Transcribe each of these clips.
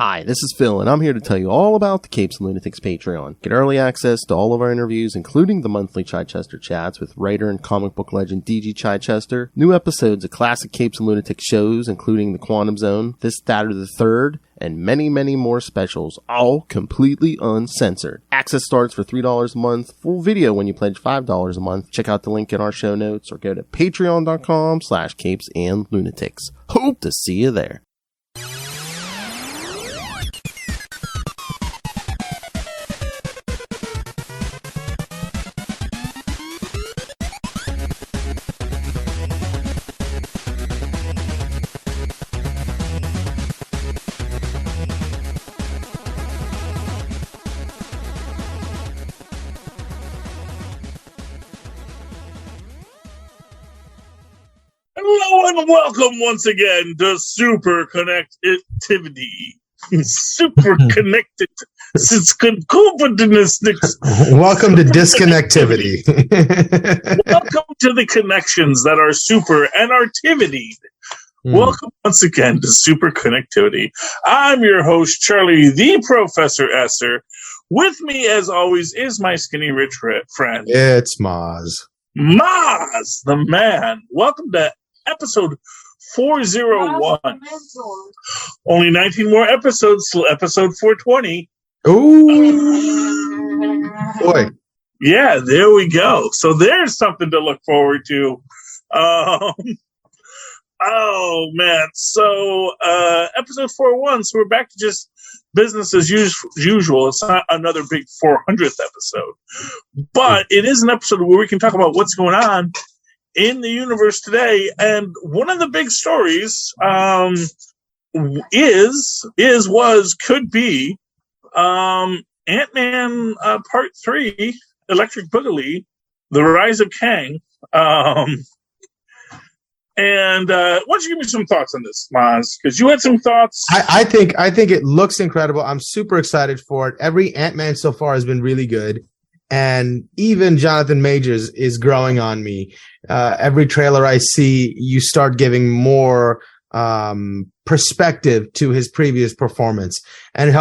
Hi, this is Phil, and I'm here to tell you all about the Capes and Lunatics Patreon. Get early access to all of our interviews, including the monthly Chichester chats with writer and comic book legend DG Chichester, new episodes of classic Capes and Lunatics shows, including The Quantum Zone, This, That, or the Third, and many, many more specials, all completely uncensored. Access starts for $3 a month, full video when you pledge $5 a month. Check out the link in our show notes or go to patreon.com/CapesandLunatics. Hope to see you there. Hello and welcome once again to Superconnectivity. Superconnected. Welcome to Disconnectivity. Welcome to the connections that are super and artivity. Welcome once again to Superconnectivity. I'm your host, Charlie, the Professor Esser. With me, as always, is my skinny rich friend. It's Mozz. Mozz, the man. Welcome to episode 401. Only 19 more episodes till episode 420. Ooh. Boy. Yeah, there we go. So there's something to look forward to. Oh, man. So episode 401. So we're back to just business as usual. It's not another big 400th episode. But it is an episode where we can talk about what's going on in the universe today, and one of the big stories could be Ant-Man Part 3, Electric Boogaloo, The Rise of Kang. And why don't you give me some thoughts on this, Mozz? Because you had some thoughts. I think it looks incredible. I'm super excited for it. Every Ant-Man so far has been really good. And even Jonathan Majors is growing on me. Every trailer I see, you start giving more perspective to his previous performance, and it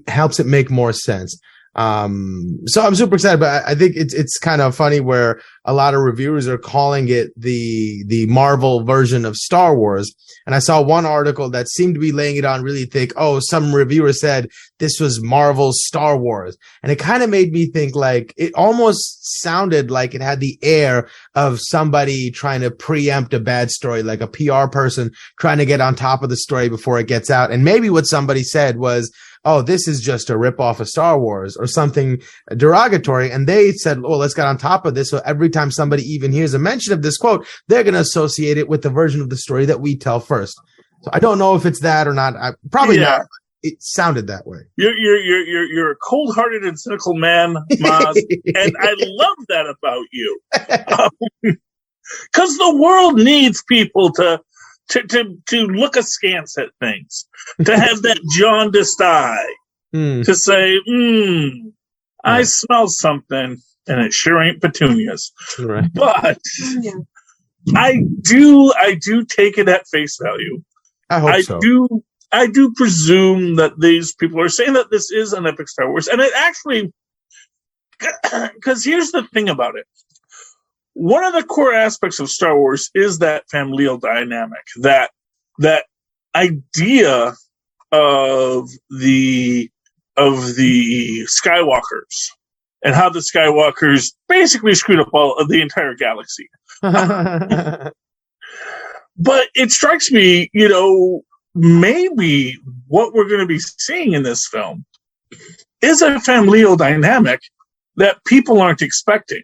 helps it make more sense. So I'm super excited, but I think it's kind of funny where a lot of reviewers are calling it the Marvel version of Star Wars. And I saw one article that seemed to be laying it on really thick. Oh, some reviewer said this was Marvel's Star Wars. And it kind of made me think, like, it almost sounded like it had the air of somebody trying to preempt a bad story, like a PR person trying to get on top of the story before it gets out. And maybe what somebody said was, oh, this is just a ripoff of Star Wars or something derogatory. And they said, oh, let's get on top of this. So every time somebody even hears a mention of this quote, they're going to associate it with the version of the story that we tell first. So I don't know if it's that or not. Probably not. It sounded that way. You're a cold-hearted and cynical man, Mozz, and I love that about you. Because the world needs people to look askance at things, to have that jaundiced eye, to say, I smell something, and it sure ain't petunias. Right. But I do take it at face value. I hope so. I do presume that these people are saying that this is an epic Star Wars, and it actually, because here's the thing about it. One of the core aspects of Star Wars is that familial dynamic, that idea of the Skywalkers and how the Skywalkers basically screwed up all of the entire galaxy. But it strikes me, maybe what we're going to be seeing in this film is a familial dynamic that people aren't expecting.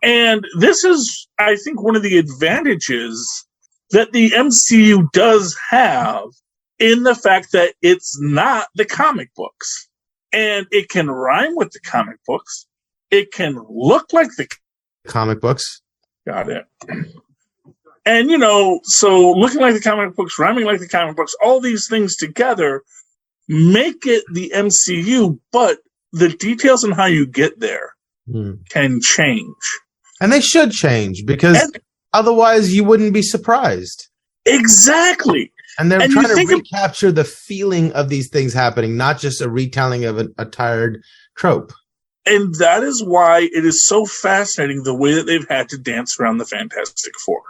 And this is, I think, one of the advantages that the MCU does have in the fact that it's not the comic books. And it can rhyme with the comic books. It can look like the comic books. Got it. And, so looking like the comic books, rhyming like the comic books, all these things together make it the MCU, but the details on how you get there can change. And they should change, because otherwise you wouldn't be surprised. Exactly. And they're And trying to recapture the feeling of these things happening, not just a retelling of a tired trope. And that is why it is so fascinating the way that they've had to dance around the Fantastic Four.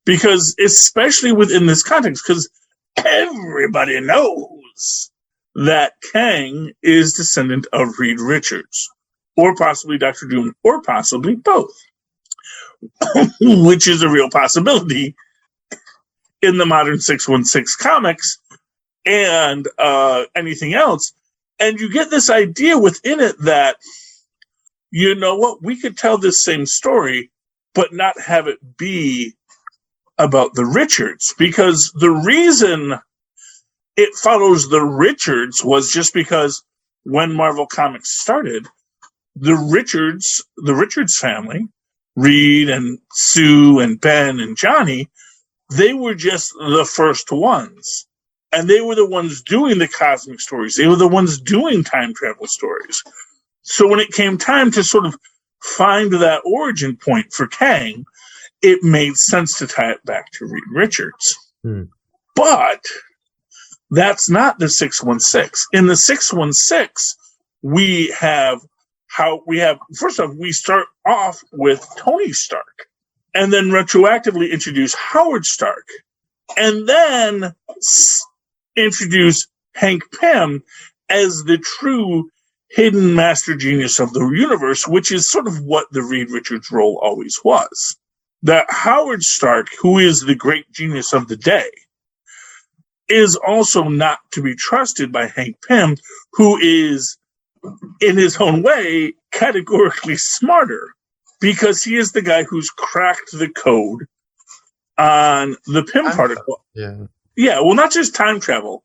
Because, especially within this context, because everybody knows that Kang is descendant of Reed Richards, or possibly Dr. Doom, or possibly both, which is a real possibility in the modern 616 comics and anything else. And you get this idea within it that, you know what, we could tell this same story, but not have it be about the Richards. Because the reason it follows the Richards was just because when Marvel Comics started, the Richards family, Reed and Sue and Ben and Johnny, they were just the first ones. And they were the ones doing the cosmic stories. They were the ones doing time travel stories. So when it came time to sort of find that origin point for Kang, it made sense to tie it back to Reed Richards. But that's not the 616. In the 616, first off, we start off with Tony Stark, and then retroactively introduce Howard Stark, and then introduce Hank Pym as the true hidden master genius of the universe, which is sort of what the Reed Richards role always was. That Howard Stark, who is the great genius of the day, is also not to be trusted by Hank Pym, who is, in his own way, categorically smarter, because he is the guy who's cracked the code on the Pym particle. Yeah, well, not just time travel,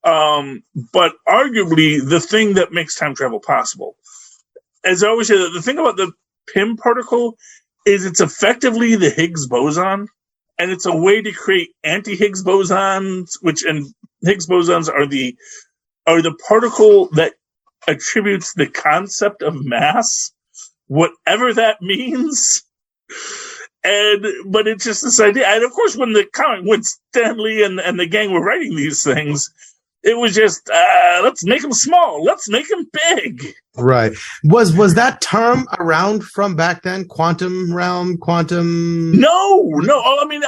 but arguably the thing that makes time travel possible. As I always say, the thing about the Pym particle is it's effectively the Higgs boson, and it's a way to create anti-Higgs bosons, and Higgs bosons are the particle that attributes the concept of mass, whatever that means. But it's just this idea. And of course, when Stan Lee and the gang were writing these things, it was just, let's make them small. Let's make them big. Right. Was that term around from back then? Quantum realm, quantum? No. I mean,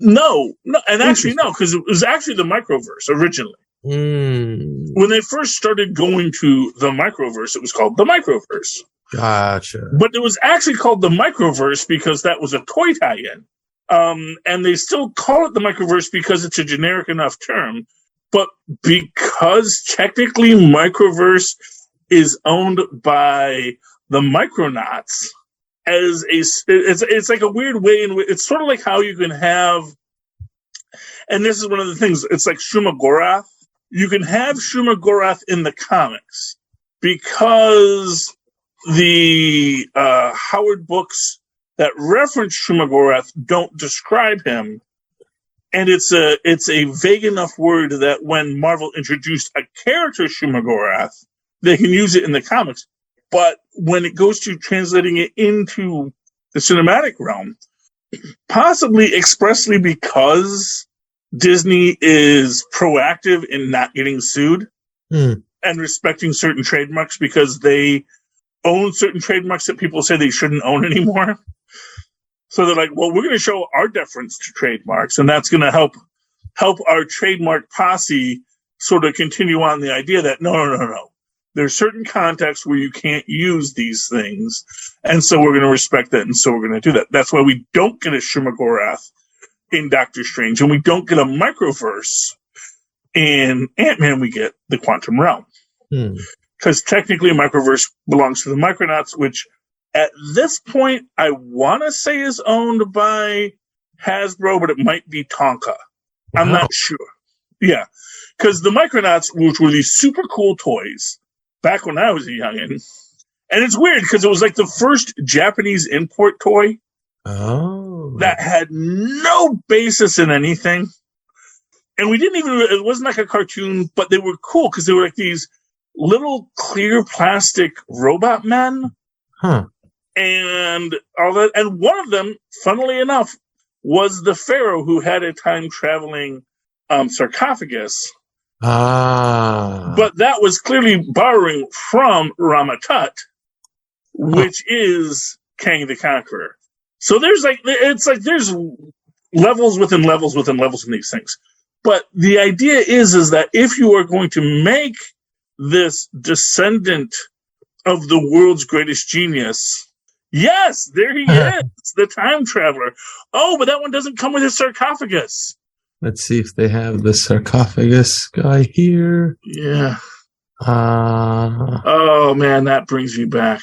no. And actually, no, because it was actually the microverse originally. When they first started going to the microverse, it was called the microverse. Gotcha. But it was actually called the microverse because that was a toy tie-in. And they still call it the microverse because it's a generic enough term. But because technically microverse is owned by the Micronauts, it's like a weird way in which it's sort of like how you can have, and this is one of the things, it's like Shumagorath. You can have Shumagorath in the comics because the Howard books that reference Shumagorath don't describe him. And it's a vague enough word that when Marvel introduced a character Shumagorath, they can use it in the comics. But when it goes to translating it into the cinematic realm, possibly expressly because Disney is proactive in not getting sued and respecting certain trademarks because they own certain trademarks that people say they shouldn't own anymore. So they're like, well, we're going to show our deference to trademarks, and that's going to help our trademark posse sort of continue on the idea that no. There's certain contexts where you can't use these things, and so we're going to respect that, and so we're going to do that. That's why we don't get a Shumagorath in Doctor Strange, and we don't get a microverse in Ant-Man. We get the Quantum Realm. Because technically a microverse belongs to the Micronauts, which at this point, I want to say is owned by Hasbro, but it might be Tonka. Wow. I'm not sure. Yeah. Because the Micronauts, which were these super cool toys back when I was a youngin', and it's weird because it was like the first Japanese import toy that had no basis in anything. And it wasn't like a cartoon, but they were cool because they were like these little clear plastic robot men. And all that. And one of them, funnily enough, was the Pharaoh who had a time traveling sarcophagus. Ah. But that was clearly borrowing from Rama-Tut, which is Kang the Conqueror. So there's there's levels within levels within levels in these things. But the idea is that if you are going to make this descendant of the world's greatest genius, yes, there he is, the time traveler. Oh, but that one doesn't come with his sarcophagus. Let's see if they have the sarcophagus guy here. Yeah. Oh, man, that brings me back.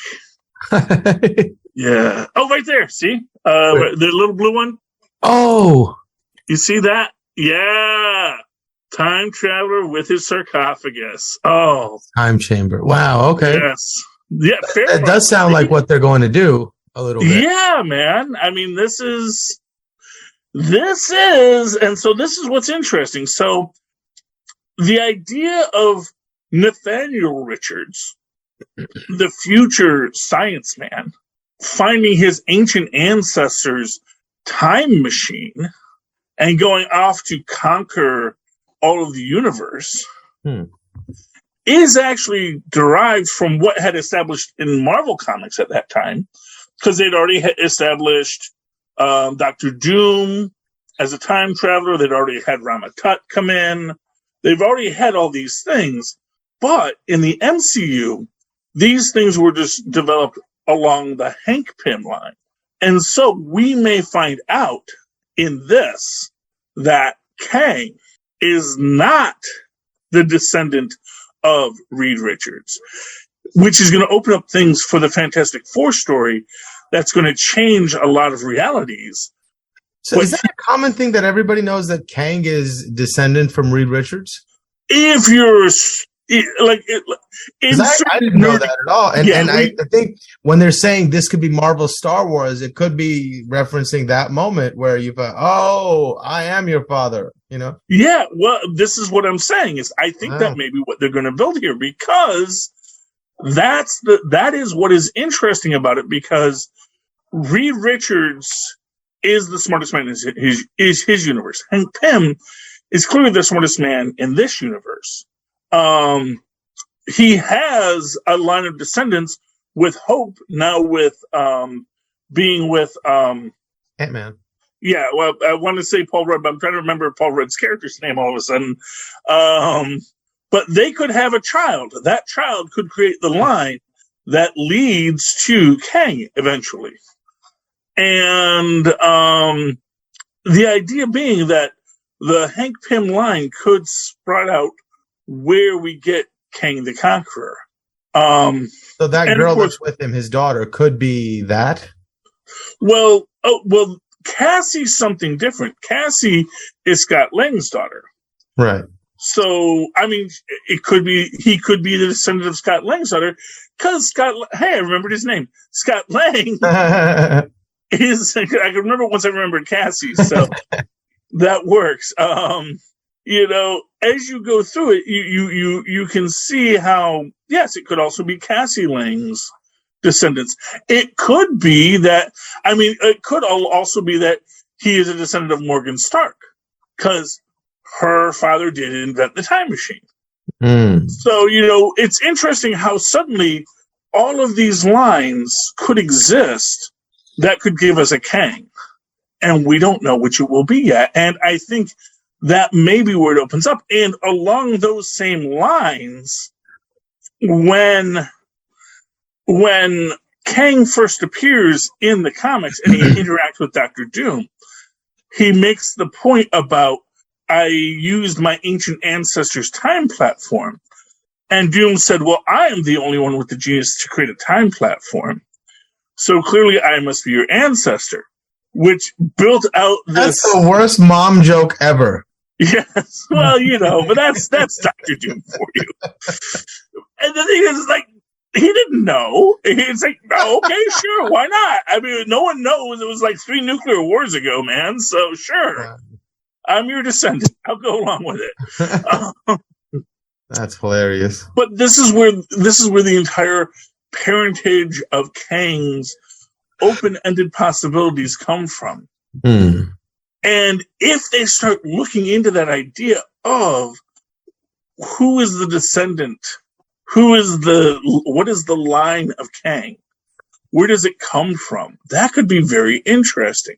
Yeah. Oh, right there. See? The little blue one? Oh. You see that? Yeah. Time traveler with his sarcophagus. Oh. Time chamber. Wow, okay. Yes. Yeah, fair. That does sound like what they're going to do a little bit. Yeah, man. I mean, this is, and so this is what's interesting. So the idea of Nathaniel Richards, the future science man, finding his ancient ancestors' time machine and going off to conquer all of the universe is actually derived from what had established in Marvel Comics at that time, because they'd already established Dr. Doom as a time traveler. They'd already had Rama-Tut come in. They've already had all these things. But in the MCU, these things were just developed along the Hank Pym line. And so we may find out in this that Kang is not the descendant of Reed Richards, which is going to open up things for the Fantastic Four story that's going to change a lot of realities. So is that a common thing that everybody knows, that Kang is descendant from Reed Richards? If you're I didn't know that at all. And I think when they're saying this could be Marvel Star Wars, it could be referencing that moment where you thought, oh, I am your father, you know? Yeah, well, this is what I'm saying is I think that may be what they're going to build here, because that is what is interesting about it, because Reed Richards is the smartest man in his universe. Hank Pym is clearly the smartest man in this universe. He has a line of descendants with Hope now with being with Ant-Man. Yeah, well, I want to say Paul Rudd, but I'm trying to remember Paul Rudd's character's name all of a sudden. But they could have a child. That child could create the line that leads to Kang eventually. And the idea being that the Hank Pym line could spread out where we get Kang the Conqueror. So that girl that's with him, his daughter, could be that? Well, Cassie's something different. Cassie is Scott Lang's daughter. Right. So, I mean, he could be the descendant of Scott Lang's daughter, because I remembered his name. Scott Lang is, I can remember once I remembered Cassie, so that works. As you go through it, you can see how, yes, it could also be Cassie Lang's descendants. It could be that, it could also be that he is a descendant of Morgan Stark, because her father did invent the time machine. So, it's interesting how suddenly all of these lines could exist that could give us a Kang, and we don't know which it will be yet. And I think that may be where it opens up. And along those same lines, when Kang first appears in the comics and he interacts with Dr. Doom, he makes the point about, I used my ancient ancestors' time platform. And Doom said, well, I am the only one with the genius to create a time platform. So clearly I must be your ancestor, which built out this. That's the worst mom joke ever. Yes. Well, but that's Dr. Doom for you. And the thing is, he didn't know. It's like, no, okay, sure, why not? No one knows. It was 3 nuclear wars ago, man. So sure, I'm your descendant. I'll go along with it. That's hilarious. But this is where the entire parentage of Kang's open-ended possibilities come from. And if they start looking into that idea of who is the descendant, what is the line of Kang? Where does it come from? That could be very interesting.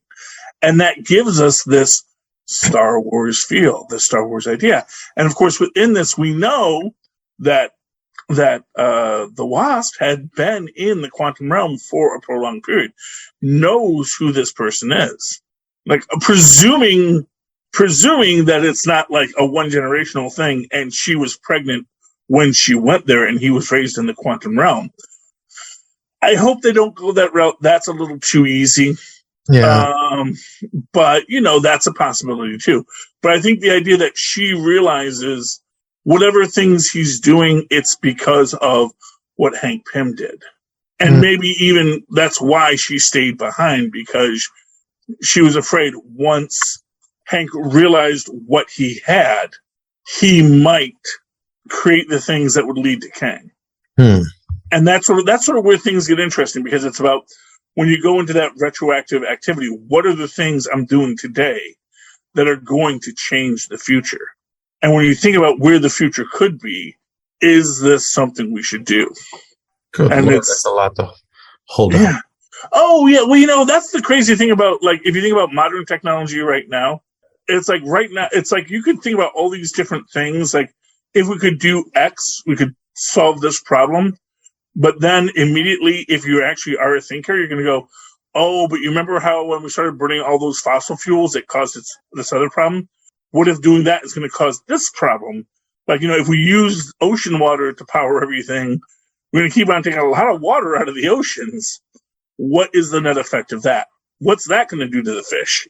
And that gives us this Star Wars feel, the Star Wars idea. And of course, within this, we know that the Wasp had been in the quantum realm for a prolonged period, knows who this person is. Like, presuming that it's not like a one generational thing and she was pregnant when she went there and he was raised in the quantum realm. I hope they don't go that route. That's a little too easy. Yeah. But, that's a possibility too. But I think the idea that she realizes whatever things he's doing, it's because of what Hank Pym did. And maybe even that's why she stayed behind, because she was afraid once Hank realized what he had, he might create the things that would lead to Kang. And that's sort of where things get interesting, because it's about when you go into that retroactive activity, what are the things I'm doing today that are going to change the future? And when you think about where the future could be, is this something we should do? Good Lord, that's a lot to hold on. Oh, yeah. Well, that's the crazy thing about, like, if you think about modern technology right now, it's like you could think about all these different things. Like, if we could do X, we could solve this problem. But then immediately, if you actually are a thinker, you're going to go, oh, but you remember how when we started burning all those fossil fuels, it caused this other problem? What if doing that is going to cause this problem? Like, if we use ocean water to power everything, we're going to keep on taking a lot of water out of the oceans. What is the net effect of that? What's that going to do to the fish?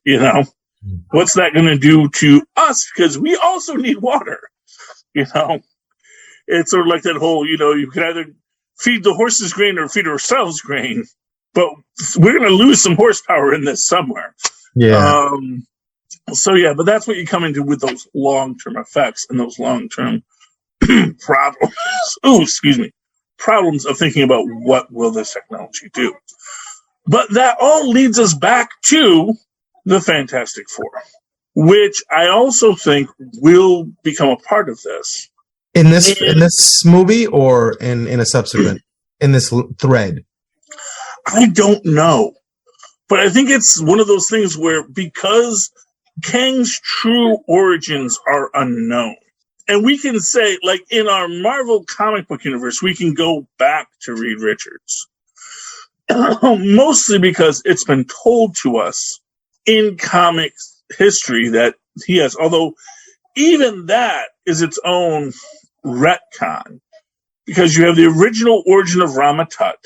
What's that going to do to us? Because we also need water. It's sort of like that whole, you can either feed the horses grain or feed ourselves grain, but we're going to lose some horsepower in this somewhere. Yeah. But that's what you come into with those long-term effects and those long-term problems. Oh, excuse me. Problems of thinking about what will this technology do. But that all leads us back to the Fantastic Four, which I also think will become a part of this. In this movie or in a subsequent, in this thread? I don't know. But I think it's one of those things where, because Kang's true origins are unknown, and we can say, like, in our Marvel comic book universe, we can go back to Reed Richards. Mostly because it's been told to us in comics history that he has, although even that is its own retcon, because you have the original origin of Ramatut,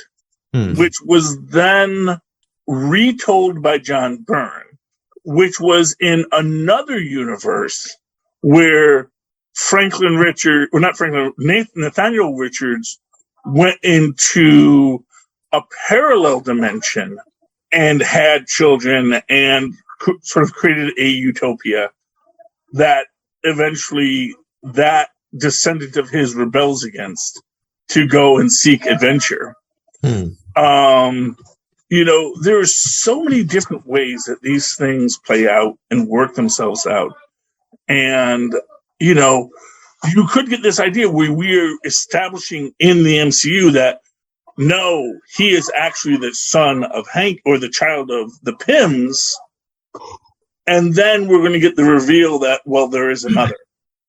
which was then retold by John Byrne, which was in another universe where Nathaniel Richards went into a parallel dimension and had children and sort of created a utopia that eventually that descendant of his rebels against to go and seek adventure. There's so many different ways that these things play out and work themselves out. And, you could get this idea where we're establishing in the MCU that, no, he is actually the son of Hank or the child of the Pyms. And then we're going to get the reveal that, well, there is another.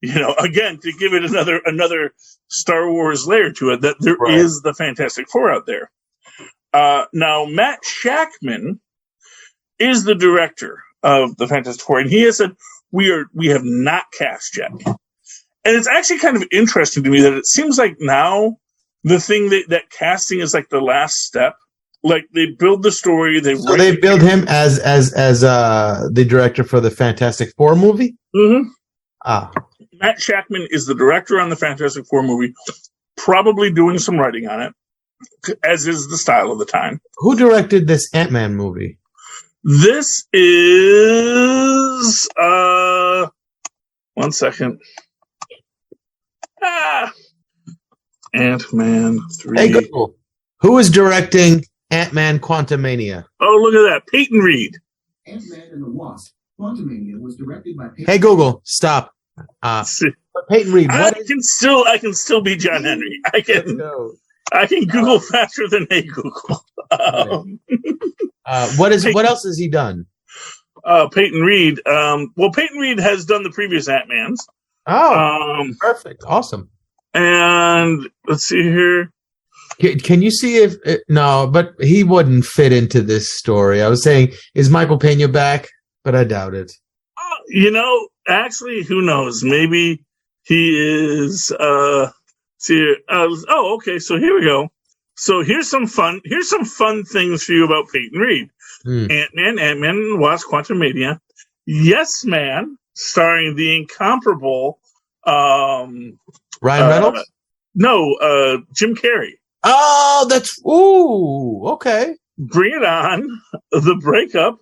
Again, to give it another Star Wars layer to it, that there is the Fantastic Four out there. Now, Matt Shakman is the director of the Fantastic Four, and he has said, we have not cast yet. And it's actually kind of interesting to me that it seems like now the thing that casting is like the last step. Like, they build the story. They build him as the director for the Fantastic Four movie? Mm-hmm. Ah. Matt Shakman is the director on the Fantastic Four movie, probably doing some writing on it, as is the style of the time. Who directed this Ant-Man movie? This is... one second. Ant-Man 3. Hey, Google. Who is directing Ant-Man Quantumania? Oh, look at that. Peyton Reed. Ant-Man and the Wasp Quantumania was directed by Hey Google, stop. Peyton Reed. I can still be John Henry. I can Google faster than Hey Google. What else has he done? Peyton Reed. Peyton Reed has done the previous Ant-Mans. Perfect. Awesome. And let's see here. Can you see if no, but he wouldn't fit into this story. I was saying, is Michael Pena back? But I doubt it. Actually, who knows? Maybe he is. Okay. So here we go. So here's some fun things for you about Peyton Reed. Ant-Man and Wasp: Quantumania. Yes Man, starring the incomparable Ryan Reynolds? No, Jim Carrey. Oh, okay. Bring It On, The Breakup,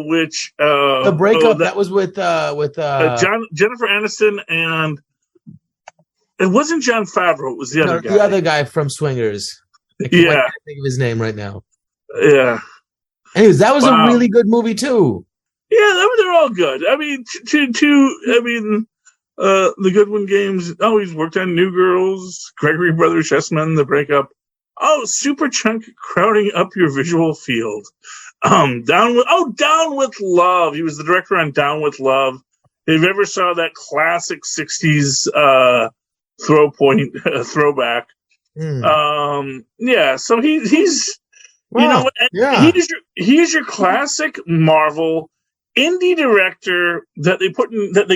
which The Breakup that was with Jennifer Aniston, and it wasn't Jon Favreau. It was the other guy. The other guy from Swingers. I can't think of his name right now. Yeah. Anyways, that was a really good movie too. Yeah, they're all good. I mean, the Goodwin Games. Oh, he's worked on New Girls, Gregory Brothers, Chessmen, The Breakup. Oh, Super Chunk crowding up your visual field. Down with Love. He was the director on Down with Love. If you ever saw that classic '60s throwback. Yeah. So he's he's your classic Marvel indie director that they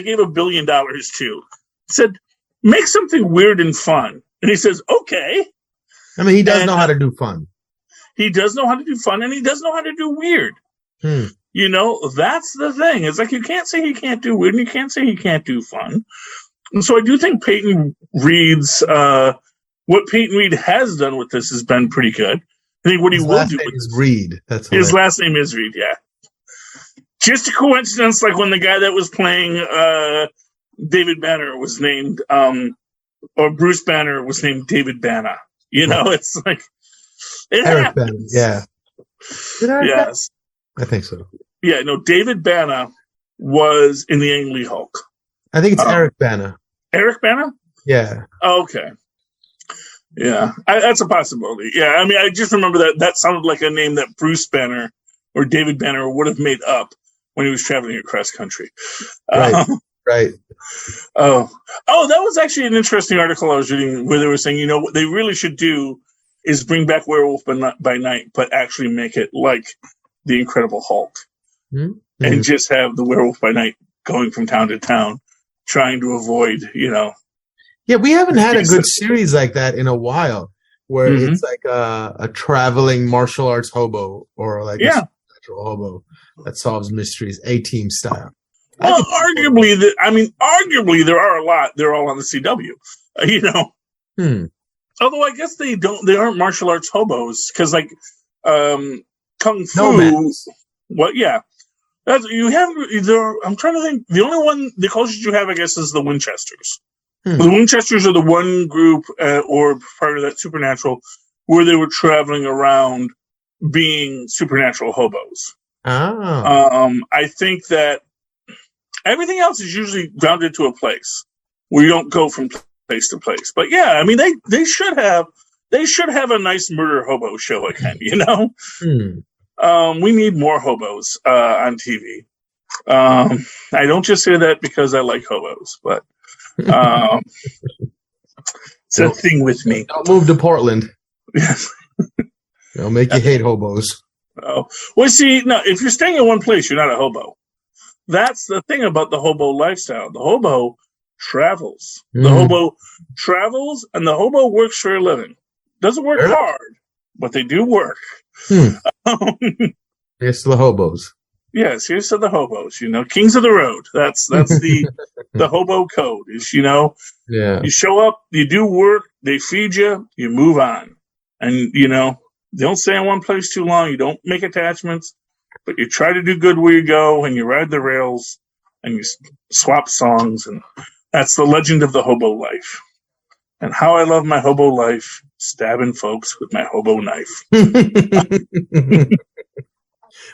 gave $1 billion to. Said, make something weird and fun. And he says, okay. I mean, he does know how to do fun. He does know how to do fun, and he does know how to do weird. That's the thing. It's like you can't say he can't do weird, and you can't say he can't do fun. And so I do think Peyton Reed's what Peyton Reed has done with this has been pretty good. I think what he will do with is Reed. That's his last name is Reed. Yeah. Just a coincidence, like when the guy that was playing David Banner was named, or Bruce Banner was named David Banner. It's like Eric Banner. Yeah. Yes. I think so. Yeah. No, David Banner was in the Ang Lee Hulk. I think it's Eric Banner. Eric Banner? Yeah. Oh, okay. Yeah, that's a possibility. Yeah, I mean, I just remember that sounded like a name that Bruce Banner or David Banner would have made up when he was traveling across country. Right. Oh, that was actually an interesting article I was reading where they were saying, what they really should do is bring back Werewolf by Night, but actually make it like the Incredible Hulk, and just have the Werewolf by Night going from town to town, trying to avoid, Yeah, we haven't had a good series like that in a while, where it's like a traveling martial arts hobo or like a supernatural hobo that solves mysteries, A-Team style. Well, arguably, there are a lot. They're all on the CW, Although I guess they aren't martial arts hobos because like Kung Fu. What? Yeah, I'm trying to think. The only one, the closest you have, I guess, is the Winchesters. The Winchesters are the one group, or part of that Supernatural, where they were traveling around being supernatural hobos. I think that everything else is usually grounded to a place where you don't go from place to place. But yeah, I mean, they should have a nice murder hobo show again. We need more hobos on TV. I don't just say that because I like hobos, but. It's a thing with me. Don't move to Portland. Yes. It'll make you hate hobos. Oh. Well, see, no, if you're staying in one place, you're not a hobo. That's the thing about the hobo lifestyle. The hobo travels. The hobo travels, and the hobo works for a living. Doesn't work hard, but they do work. Yes, the hobos. Yes, here's to the hobos, kings of the road. That's the hobo code is, you show up, you do work, they feed you, you move on. And, don't stay in one place too long. You don't make attachments, but you try to do good where you go, and you ride the rails, and you swap songs. And that's the legend of the hobo life. And how I love my hobo life, stabbing folks with my hobo knife.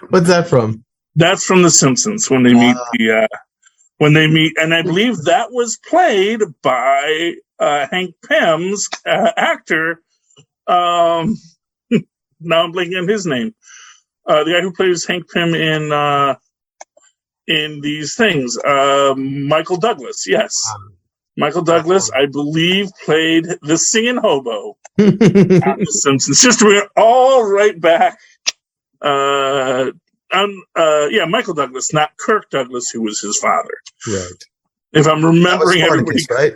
What's that from? That's from The Simpsons when they meet and I believe that was played by Hank Pym's actor. Now I'm blanking on his name. The guy who plays Hank Pym in these things. Michael Douglas, yes. Michael Douglas, I believe, played the singing hobo on The Simpsons. Just to bring it all right back. Michael Douglas, not Kirk Douglas, who was his father. Right. If I'm remembering everybody, right?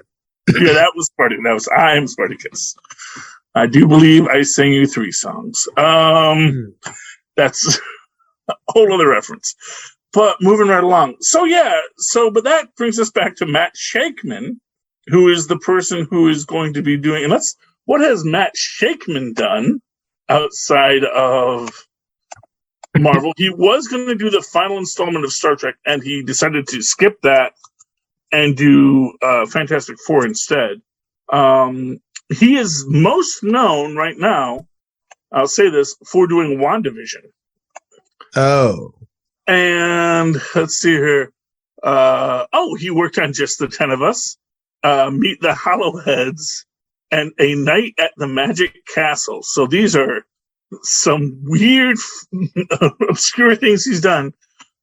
Yeah, that was Spartacus. I am Spartacus. I do believe I sang you 3 songs. That's a whole other reference. But moving right along. But that brings us back to Matt Shakeman, who is the person who is going to be doing, and what has Matt Shakeman done outside of Marvel? He was going to do the final installment of Star Trek, and he decided to skip that and do Fantastic Four instead. He is most known right now, I'll say this, for doing WandaVision. Oh. And let's see here. He worked on Just the 10 of Us, Meet the Hollowheads, and A Night at the Magic Castle. So these are some weird, obscure things he's done.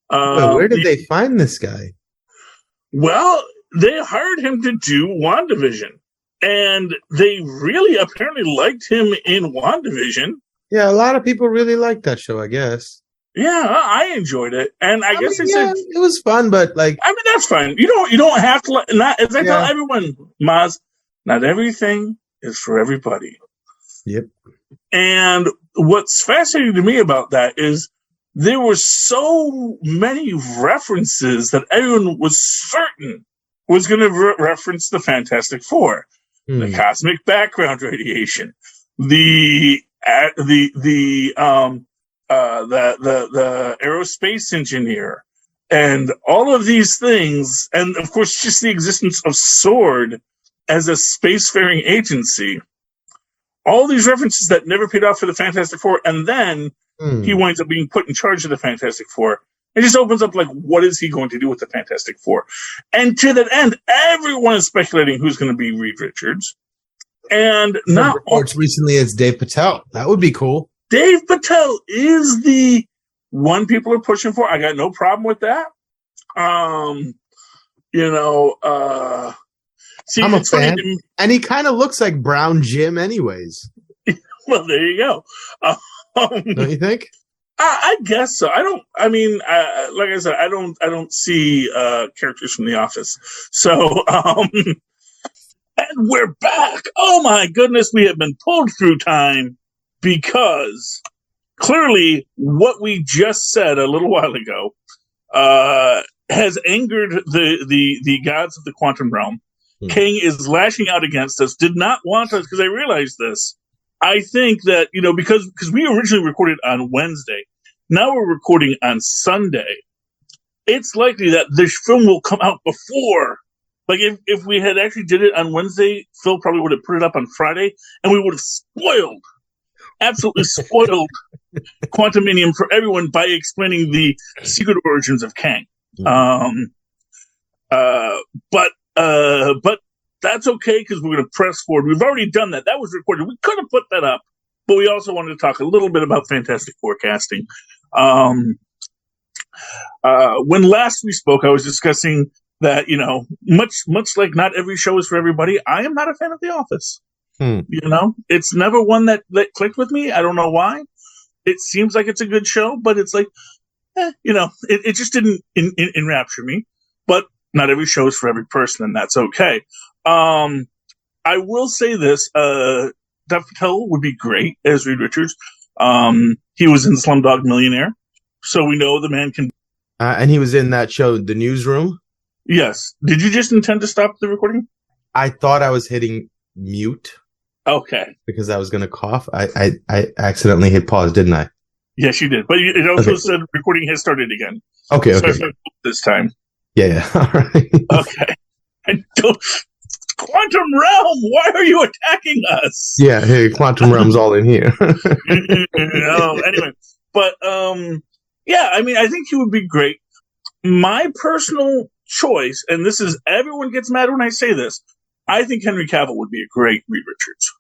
Where did they find this guy? Well, they hired him to do WandaVision. And they really apparently liked him in WandaVision. Yeah, a lot of people really liked that show, I guess. Yeah, I enjoyed it, and I guess they said it was fun, but that's fine. You don't have to. As I tell everyone, Mozz, not everything is for everybody. Yep. And what's fascinating to me about that is there were so many references that everyone was certain was going to reference the Fantastic Four, the cosmic background radiation, the aerospace engineer, and all of these things, and of course just the existence of SWORD as a spacefaring agency. All these references that never paid off for the Fantastic Four, and then he winds up being put in charge of the Fantastic Four. It just opens up, what is he going to do with the Fantastic Four? And to that end, everyone is speculating who's going to be Reed Richards. And now reports recently it's Dave Patel. That would be cool. Dave Patel is the one people are pushing for. I got no problem with that. I'm a fan. And he kind of looks like Brown Jim anyways. Well, there you go. Don't you think? I guess so. Like I said, I don't see characters from The Office. So, and we're back. Oh my goodness, we have been pulled through time because clearly what we just said a little while ago has angered the gods of the quantum realm. Kang is lashing out against us, did not want us, because I realized this. I think that, because we originally recorded on Wednesday, now we're recording on Sunday. It's likely that this film will come out before. If we had actually did it on Wednesday, Phil probably would have put it up on Friday, and we would have absolutely spoiled Quantumania for everyone by explaining the secret origins of Kang. But that's okay because we're going to press forward. We've already done that. That was recorded. We could have put that up, but we also wanted to talk a little bit about Fantastic Four casting. When last we spoke, I was discussing that, much like not every show is for everybody, I am not a fan of The Office. It's never one that clicked with me. I don't know why. It seems like it's a good show, but it's it just didn't enrapture me. But not every show is for every person, and that's okay. I will say this, Dev Patel would be great as Reed Richards. He was in Slumdog Millionaire, so we know the man can... and he was in that show, The Newsroom? Yes. Did you just intend to stop the recording? I thought I was hitting mute. Okay. Because I was going to cough. I accidentally hit pause, didn't I? Yes, you did. But it also said recording has started again. Okay, so I started this time. Yeah. All right. Okay. Quantum Realm, why are you attacking us? Yeah, hey, Quantum Realm's all in here. Anyway, but Yeah, I mean, I think he would be great. My personal choice, and this is, everyone gets mad when I say this, I think Henry Cavill would be a great Reed Richards.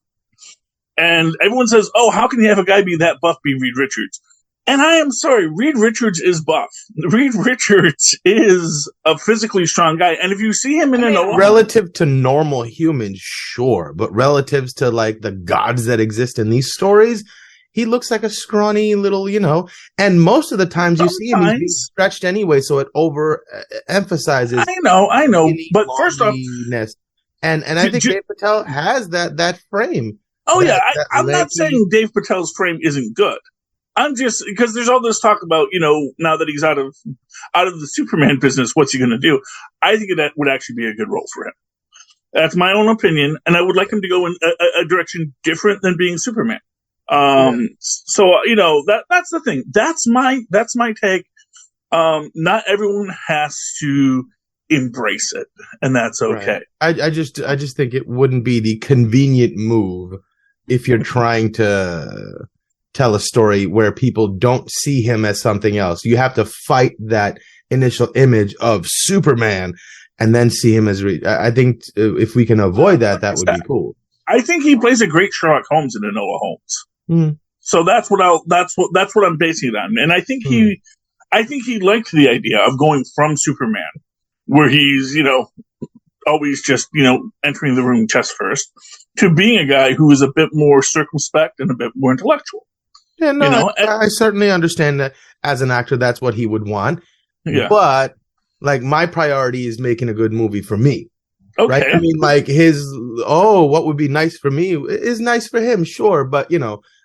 And everyone says, oh, how can you have a guy be that buff be Reed Richards? And I am sorry, Reed Richards is buff. Reed Richards is a physically strong guy. And if you see him in relative to normal humans, sure. But relatives to like the gods that exist in these stories, he looks like a scrawny little, and most of the times you see him, he's being stretched anyway. So it overemphasizes. I know. But first off, and I think Dave Patel has that frame. Oh, yeah. I'm not saying Dave Patel's frame isn't good. I'm just, because there's all this talk about, now that he's out of the Superman business, what's he going to do? I think that would actually be a good role for him. That's my own opinion. And I would like him to go in a direction different than being Superman. So, that's the thing. That's my take. Not everyone has to embrace it, and that's okay. Right. I just think it wouldn't be the convenient move if you're trying to tell a story where people don't see him as something else. You have to fight that initial image of Superman and then see him as I think if we can avoid that would be cool. I think he plays a great Sherlock Holmes in Enola Holmes. So that's what I'm basing it on. And I think he liked the idea of going from Superman, where he's, always just, entering the room chest first, to being a guy who is a bit more circumspect and a bit more intellectual. Yeah, no, I certainly understand that as an actor, that's what he would want. Yeah. But like my priority is making a good movie for me. Okay. Right? I mean, like what would be nice for me is nice for him, sure, but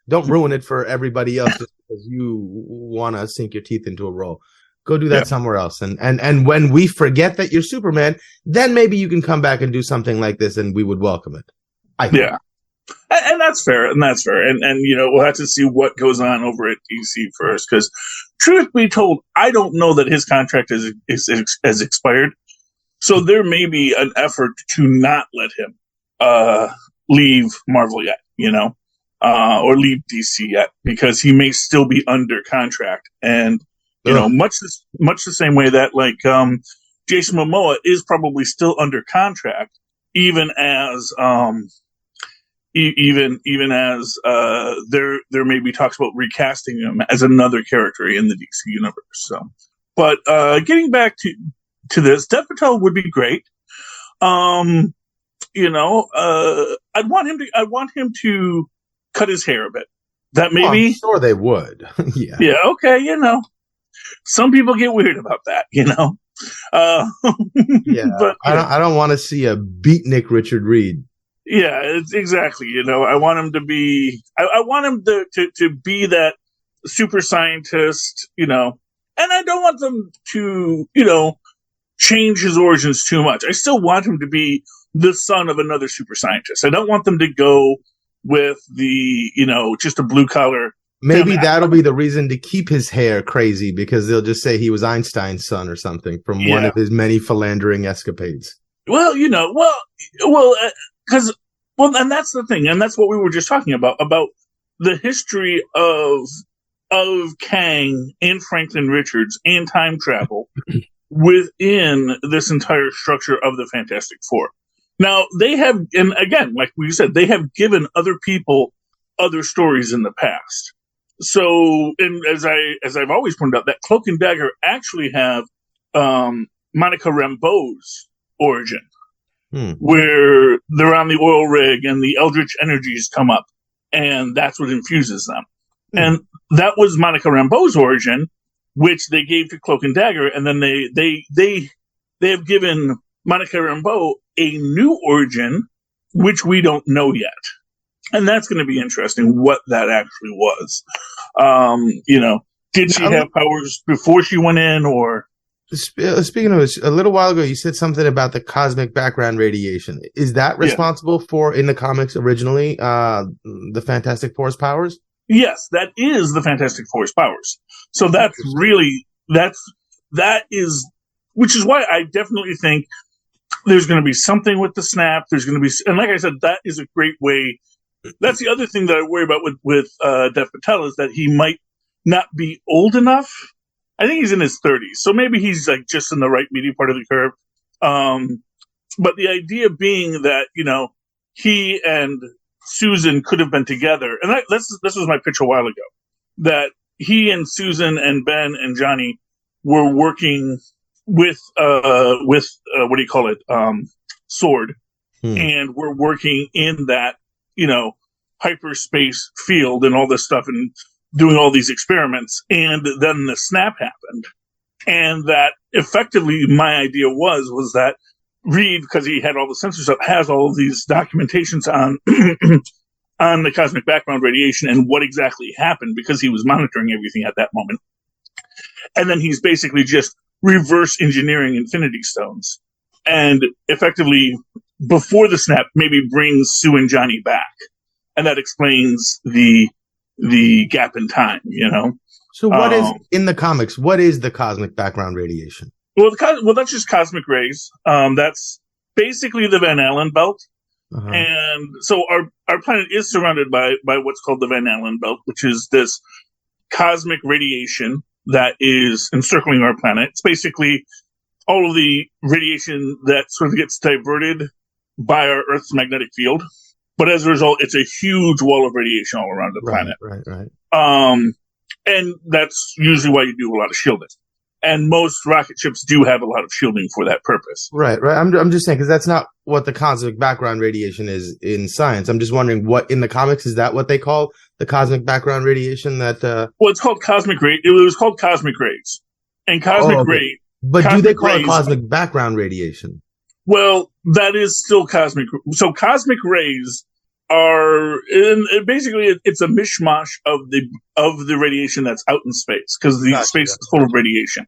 don't ruin it for everybody else just because you want to sink your teeth into a role. Go do that somewhere else. And when we forget that you're Superman, then maybe you can come back and do something like this and we would welcome it. I think. Yeah. And that's fair. And we'll have to see what goes on over at DC first. Because truth be told, I don't know that his contract has expired. So there may be an effort to not let him leave Marvel yet, or leave DC yet, because he may still be under contract. And much the same way that Jason Momoa is probably still under contract, even as there may be talks about recasting him as another character in the DC universe. So, but getting back to this, Dev Patel would be great. I'd want him to cut his hair a bit. That maybe. I'm sure they would. Yeah. Yeah. Okay. Some people get weird about that. Yeah. But I don't want to see a beatnik Richard Reed. Yeah, it's exactly. I want him to be. I want him to be that super scientist. And I don't want them to change his origins too much. I still want him to be the son of another super scientist. I don't want them to go with the just a blue collar. Maybe that'll be the reason to keep his hair crazy, because they'll just say he was Einstein's son or something from one of his many philandering escapades. Well, and that's the thing, and that's what we were just talking about the history of Kang and Franklin Richards and time travel within this entire structure of the Fantastic Four. Now, they have, and again, like we said, they have given other people other stories in the past. So, and as I've always pointed out, that Cloak and Dagger actually have Monica Rambeau's origin, where they're on the oil rig and the Eldritch energies come up, and that's what infuses them. And that was Monica Rambeau's origin, which they gave to Cloak and Dagger, and then they have given Monica Rambeau a new origin, which we don't know yet. And that's going to be interesting, what that actually was. Did she have powers before she went in, or? Speaking of this, a little while ago, you said something about the cosmic background radiation. Is that responsible for, in the comics originally, the Fantastic Four's powers? Yes, that is the Fantastic Four's powers. So that's really, that is, which is why I definitely think there's going to be something with the snap. There's going to be, and like I said, that is a great way. That's the other thing that I worry about with Dev Patel, is that he might not be old enough I think he's in his 30s, so maybe he's like just in the right medium part of the curve. But the idea being that, he and Susan could have been together, and this was my pitch a while ago, that he and Susan and Ben and Johnny were working with what do you call it, Sword, and we're working in that, hyperspace field and all this stuff and doing all these experiments, and then the snap happened. And that effectively my idea was that Reed, because he had all the sensor stuff, has all of these documentations on on the cosmic background radiation and what exactly happened, because he was monitoring everything at that moment. And then he's basically just reverse engineering Infinity Stones. And effectively, before the snap, maybe brings Sue and Johnny back. And that explains the gap in time, So what is, in the comics, what is the cosmic background radiation? Well, that's just cosmic rays. That's basically the Van Allen belt. Uh-huh. And so our planet is surrounded by what's called the Van Allen belt, which is this cosmic radiation that is encircling our planet. It's basically all of the radiation that sort of gets diverted by our Earth's magnetic field. But as a result, it's a huge wall of radiation all around the planet. Right. And that's usually why you do a lot of shielding. And most rocket ships do have a lot of shielding for that purpose. Right. I'm just saying, because that's not what the cosmic background radiation is in science. I'm just wondering, what in the comics, is that what they call the cosmic background radiation? That well, it's called cosmic ray. It was called cosmic rays, and cosmic ray. But do they call it cosmic background radiation? Well, that is still cosmic. So cosmic rays are basically it's a mishmash of the radiation that's out in space, because the space is full of radiation,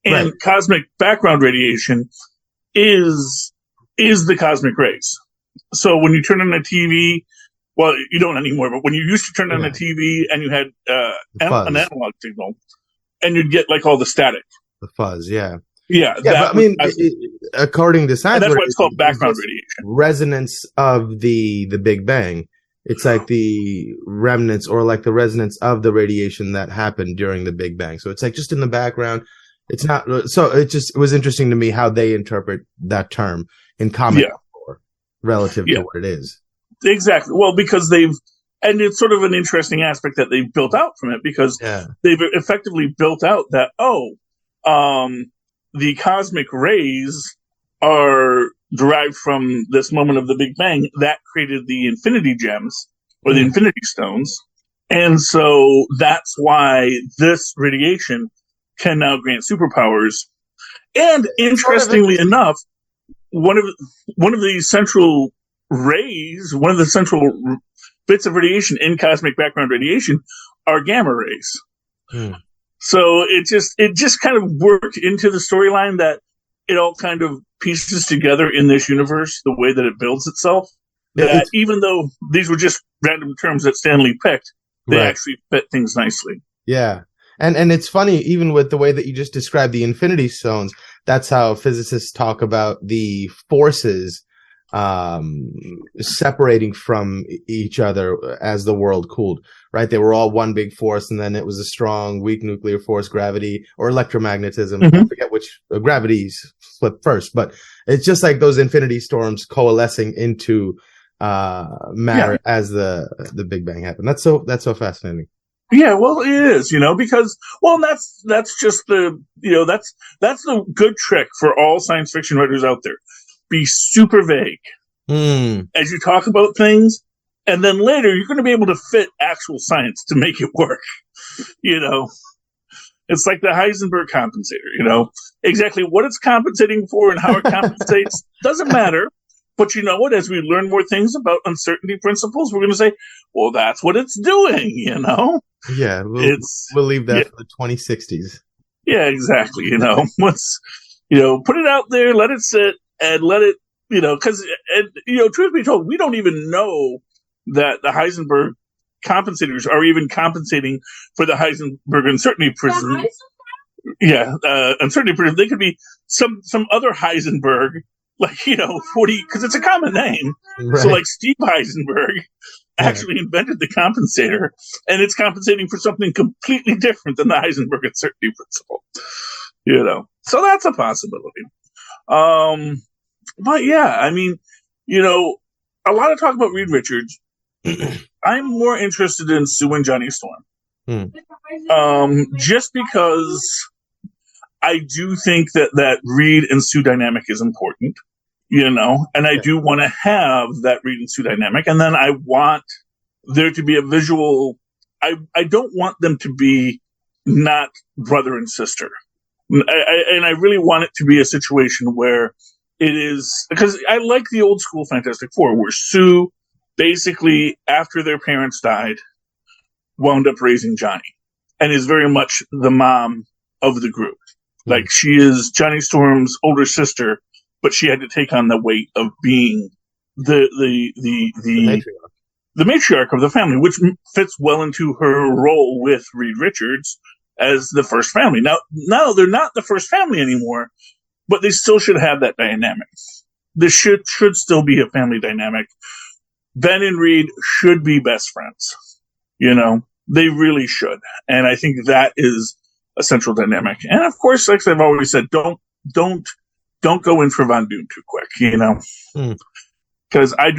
and cosmic background radiation is the cosmic rays. So when you turn on a TV, well, you don't anymore, but when you used to turn on a TV and you had an analog signal, and you'd get like all the static, the fuzz, yeah. But, I mean, according to science, that's why it's called background radiation. Resonance of the Big Bang. It's like the remnants, or like the resonance of the radiation that happened during the Big Bang. So it's like just in the background. It's not. So it was interesting to me how they interpret that term in comic lore relative to what it is. Exactly. Well, because and it's sort of an interesting aspect that they've built out from it, because they've effectively built out that, the cosmic rays are derived from this moment of the Big Bang that created the Infinity Gems, or the Infinity Stones. And so that's why this radiation can now grant superpowers. And interestingly enough, one of the central rays, one of the central bits of radiation in cosmic background radiation are gamma rays. So it just kind of worked into the storyline that it all kind of pieces together in this universe, the way that it builds itself. That even though these were just random terms that Stanley picked, they actually fit things nicely. Yeah. And it's funny, even with the way that you just described the Infinity Stones, that's how physicists talk about the forces separating from each other as the world cooled, right? They were all one big force, and then it was a strong, weak nuclear force, gravity, or electromagnetism. I forget which gravities flipped first, but it's just like those infinity storms coalescing into matter as the Big Bang happened. That's so fascinating. Yeah, well, it is, because, that's just that's the good trick for all science fiction writers out there. Be super vague as you talk about things, and then later you're going to be able to fit actual science to make it work. It's like the Heisenberg compensator, exactly what it's compensating for and how it compensates doesn't matter. But you know what? As we learn more things about uncertainty principles, we're going to say, well, that's what it's doing, Yeah, we'll leave that for the 2060s. Yeah, exactly. Let's, put it out there, let it sit, and let it, because, truth be told, we don't even know that the Heisenberg compensators are even compensating for the Heisenberg uncertainty prism. Yeah, uncertainty prism. They could be some other Heisenberg like 40, because it's a common name. Right. So like Steve Heisenberg actually invented the compensator, and it's compensating for something completely different than the Heisenberg uncertainty principle. So that's a possibility. But yeah, I mean, a lot of talk about Reed Richards. I'm more interested in Sue and Johnny Storm. Just because I do think that Reed and Sue dynamic is important, and I do want to have that Reed and Sue dynamic. And then I want there to be a visual. I don't want them to be not brother and sister. And I really want it to be a situation where it is, because I like the old school Fantastic Four, where Sue basically, after their parents died, wound up raising Johnny and is very much the mom of the group. Like, she is Johnny Storm's older sister, but she had to take on the weight of being the matriarch of the family, which fits well into her role with Reed Richards as the first family. Now they're not the first family anymore, but they still should have that dynamic. There should still be a family dynamic. Ben and Reed should be best friends. They really should. And I think that is a central dynamic. And of course, like I've always said, don't go in for Von Doom too quick, because I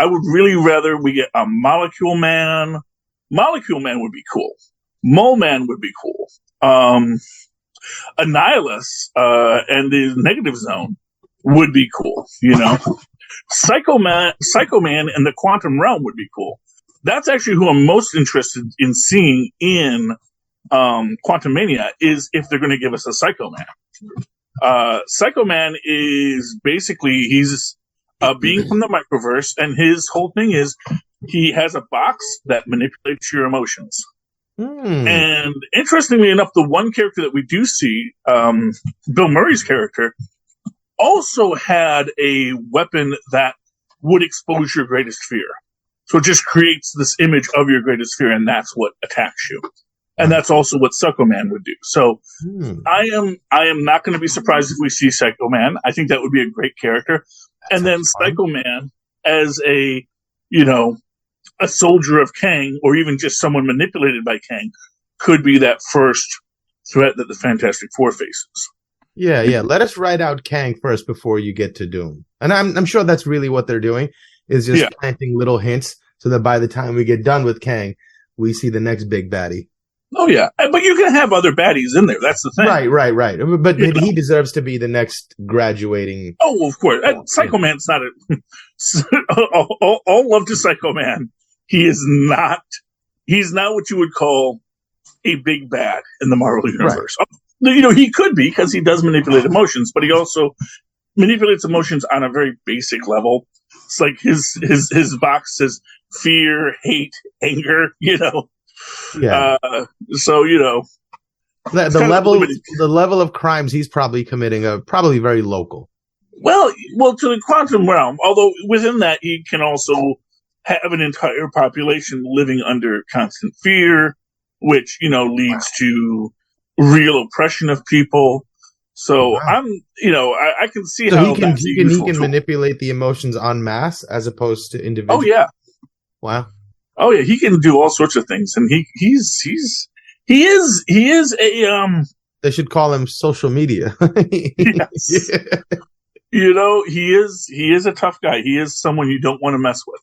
would really rather we get a Molecule Man. Molecule Man would be cool. Mole Man would be cool. Annihilus and the Negative Zone would be cool. Psycho Man and the Quantum Realm would be cool. That's actually who I'm most interested in seeing in Quantumania, is if they're going to give us a Psycho Man. Psycho Man is basically, he's a being from the microverse, and his whole thing is he has a box that manipulates your emotions. And interestingly enough, the one character that we do see, Bill Murray's character, also had a weapon that would expose your greatest fear. So it just creates this image of your greatest fear, and that's what attacks you. And that's also what Psycho Man would do. So I am not going to be surprised if we see Psycho Man. I think that would be a great character. And then Psycho Man as a soldier of Kang, or even just someone manipulated by Kang, could be that first threat that the Fantastic Four faces. Yeah. Let us write out Kang first before you get to Doom. And I'm sure that's really what they're doing, is just planting little hints so that by the time we get done with Kang, we see the next big baddie. Oh, yeah. But you can have other baddies in there. That's the thing. Right. But he deserves to be the next graduating. Oh, of course. Psycho Man's not all love to Psycho Man. He's not what you would call a big bad in the Marvel Universe. Right. He could be, because he does manipulate emotions, but he also manipulates emotions on a very basic level. It's like his box says fear, hate, anger, Yeah. The level of crimes he's probably committing are probably very local. Well, to the quantum realm, although within that he can also have an entire population living under constant fear, which, leads to real oppression of people. So I can see how he can manipulate the emotions en masse as opposed to individual. Oh yeah. Wow. Oh yeah, he can do all sorts of things, and he is a They should call him social media. Yes. He is a tough guy. He is someone you don't want to mess with.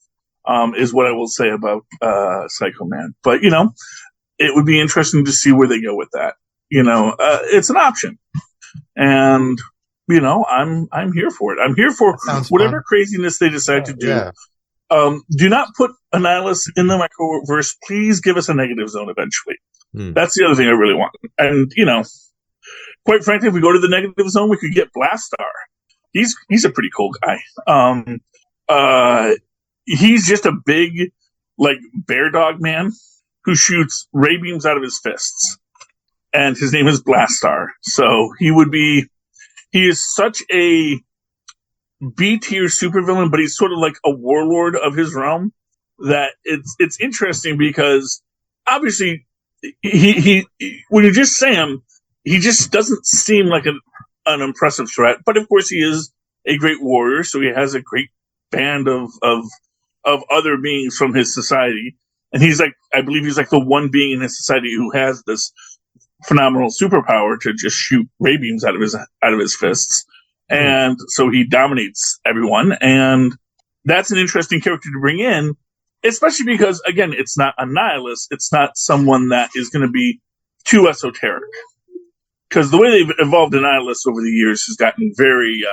Is what I will say about Psycho Man. But it would be interesting to see where they go with that. It's an option, and I'm here for it. I'm here for whatever craziness they decide to do. Yeah. Do not put Annihilus in the microverse. Please give us a Negative Zone eventually. That's the other thing I really want. And, quite frankly, if we go to the Negative Zone, we could get Blastar. He's a pretty cool guy. He's just a big, bear dog man who shoots ray beams out of his fists. And his name is Blastar. So he is such a B-tier supervillain, but he's sort of like a warlord of his realm, that it's interesting because obviously he when you just say him, he just doesn't seem like an impressive threat, but of course he is a great warrior, so he has a great band of other beings from his society. And he's like, I believe he's like the one being in his society who has this phenomenal superpower to just shoot ray beams out of his fists. And so he dominates everyone. And that's an interesting character to bring in, especially because, again, it's not a nihilist. It's not someone that is going to be too esoteric. Because the way they've evolved the nihilists over the years has gotten very,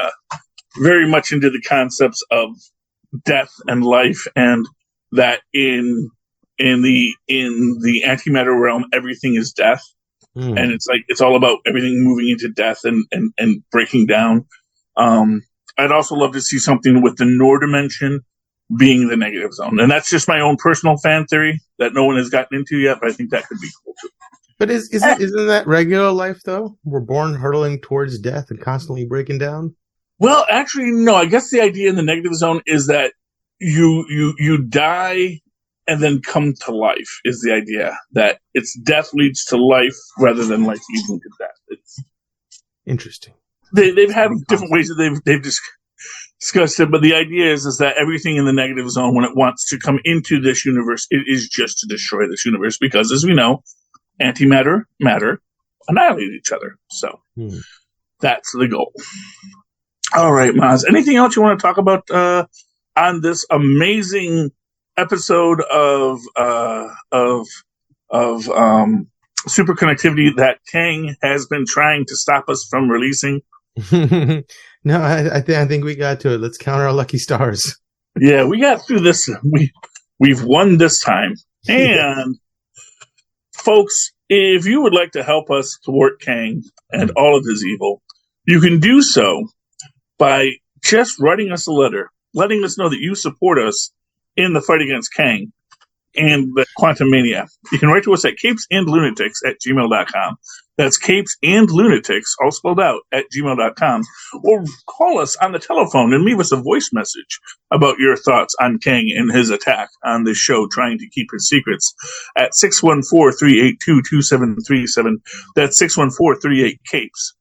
very much into the concepts of death and life, and that in the antimatter realm, everything is death. And it's like, it's all about everything moving into death and breaking down. I'd also love to see something with the Noor dimension being the negative zone. And that's just my own personal fan theory that no one has gotten into yet, but I think that could be cool too. But isn't that regular life though? We're born hurtling towards death and constantly breaking down? Well, actually, no. I guess the idea in the negative zone is that you die and then come to life is the idea. That it's death leads to life rather than life leading to death. It's interesting. They've had different ways that they've discussed it, but the idea is that everything in the negative zone, when it wants to come into this universe, it is just to destroy this universe because, as we know, antimatter, matter annihilate each other. So that's the goal. All right, Mozz. Anything else you want to talk about on this amazing episode of Superconnectivity that Kang has been trying to stop us from releasing? No, I think we got to it. Let's count our lucky stars. Yeah, we got through this. We've won this time. And folks, if you would like to help us thwart Kang and all of his evil, you can do so by just writing us a letter, letting us know that you support us in the fight against Kang and the Quantumania. You can write to us at CapesandLunatics@gmail.com. That's CapesandLunatics, all spelled out, @gmail.com. Or call us on the telephone and leave us a voice message about your thoughts on Kang and his attack on this show, trying to keep his secrets, at 614-382-2737. That's 614-38-CAPES.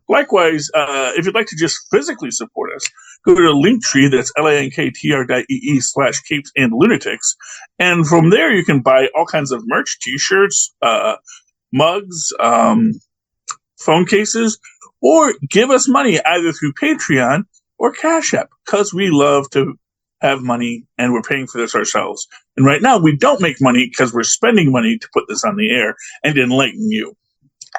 Likewise, if you'd like to just physically support us, go to Linktree, that's linktr.ee/CapesandLunatics. And from there, you can buy all kinds of merch, t-shirts, mugs, phone cases, or give us money either through Patreon or Cash App, because we love to have money and we're paying for this ourselves. And right now, we don't make money because we're spending money to put this on the air and enlighten you.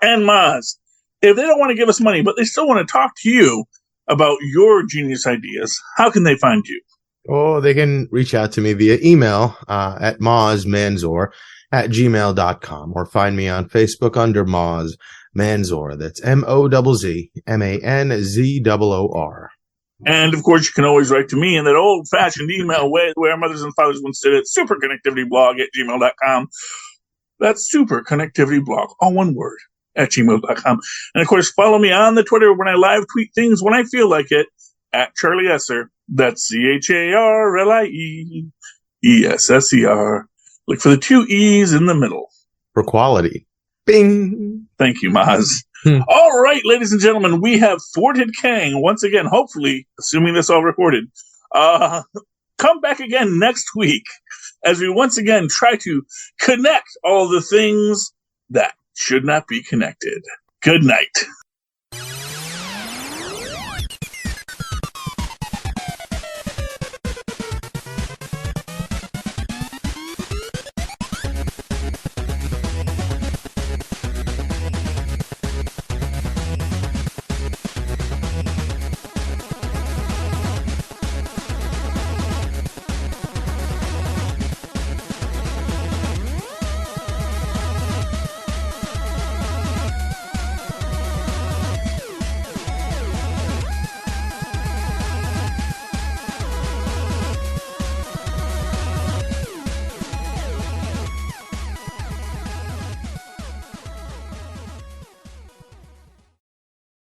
And Mozz, if they don't want to give us money, but they still want to talk to you about your genius ideas, how can they find you? Oh, they can reach out to me via email at mozzmanzor@gmail.com, or find me on Facebook under Mozz Manzor. That's MOZZMANZOOR. And of course, you can always write to me in that old-fashioned email way where our mothers and fathers once did it, superconnectivityblog@gmail.com. That's superconnectivityblog, all one word, @gmail.com. And of course, follow me on the Twitter when I live tweet things when I feel like it, @Charlie Esser. That's CharlieEsser. Look for the 2 E's in the middle. For quality. Bing! Thank you, Mozz. All right, ladies and gentlemen, we have thwarted Kang once again, hopefully, assuming this all recorded. Come back again next week as we once again try to connect all the things that should not be connected. Good night.